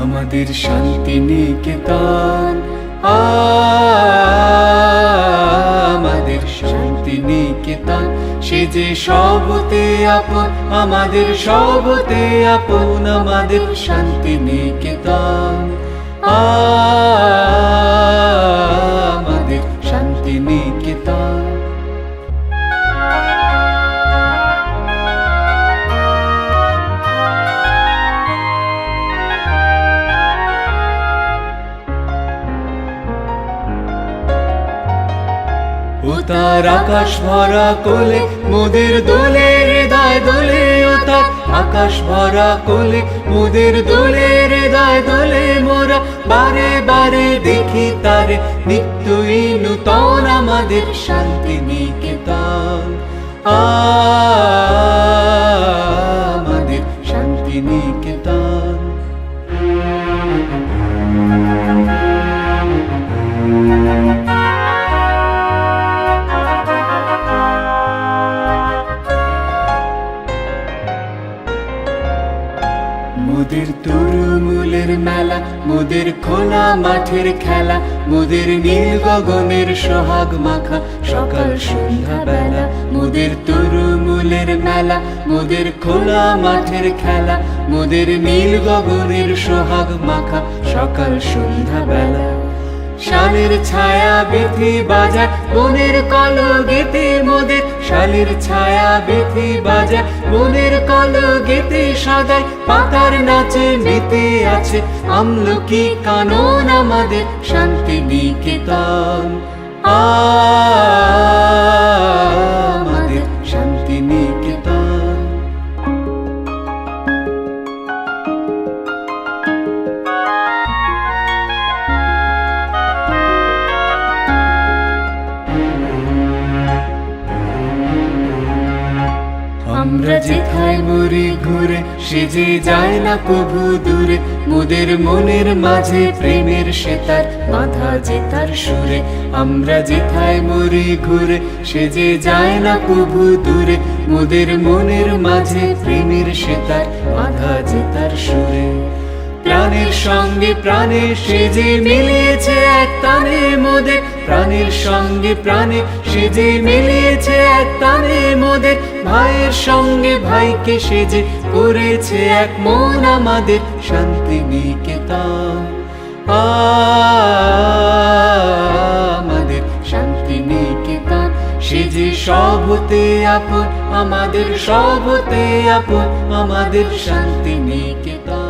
আমাদের শান্তিনিকেতন, আমাদের শান্তিনিকেতন, সে যে সবতে আপন, আমাদের সবতে আপন, আমাদের শান্তিনিকেতন, আমাদের শান্তিনিকেতন। ও তার আকাশ ভরা কোলে মোদের দোলে, হৃদয় দোলে, ও তার আকাশ ভরা কোলে মোদের দোলে, হৃদয় দোলে, মোরা বারে বারে দেখি তারে, নিত্যই নূতন আমাদের শান্তিনিকেতন, আমাদের শান্তিনিকেতন। মোদের তরুমূলের মেলা, মোদের খোলা মাঠের খেলা, মোদের নীল গগনের সোহাগ মাখা সকাল সন্ধ্যা বেলা, মোদের তরুমূলের মেলা, মোদের খোলা মাঠের খেলা, মোদের নীল গগনের সোহাগ মাখা সকাল সন্ধ্যা বেলা। শালের ছায়া বেথি বাজায় বনের কলগীতি মোদের, শালের ছায়া বেথি বাজায় বনের কলগীতি, সদাই পাতার নাচে মেতে আছে আমলকি কানন, আমাদের শান্তিনিকেতন, আমাদের শান্তিনিকেতন। আমরা যেথায় মরি ঘুরে, সে যে যায় না কভু দূরে, মোদের মনের মাঝে প্রেমের সেতার বাঁধা যেতার সুরে। আমরা যেথায় মরি ঘুরে, সে যে যায় না কভু দূরে, মোদের মনের মাঝে প্রেমের সেতার বাঁধা যেতার সুরে। প্রাণের সঙ্গে প্রাণে সে যে মিলিয়েছে এক তানে মোদের, প্রাণের সঙ্গে প্রাণে সে যে মিলিয়েছে এক তানে মোদের, ভাইয়ের সঙ্গে ভাইকে সে যে করেছে এক মন, আমাদের শান্তিনিকেতন, আমাদের শান্তিনিকেতন, সে যে সবতে আপন, আমাদের সবতে আপন, আমাদের শান্তিনিকেতন।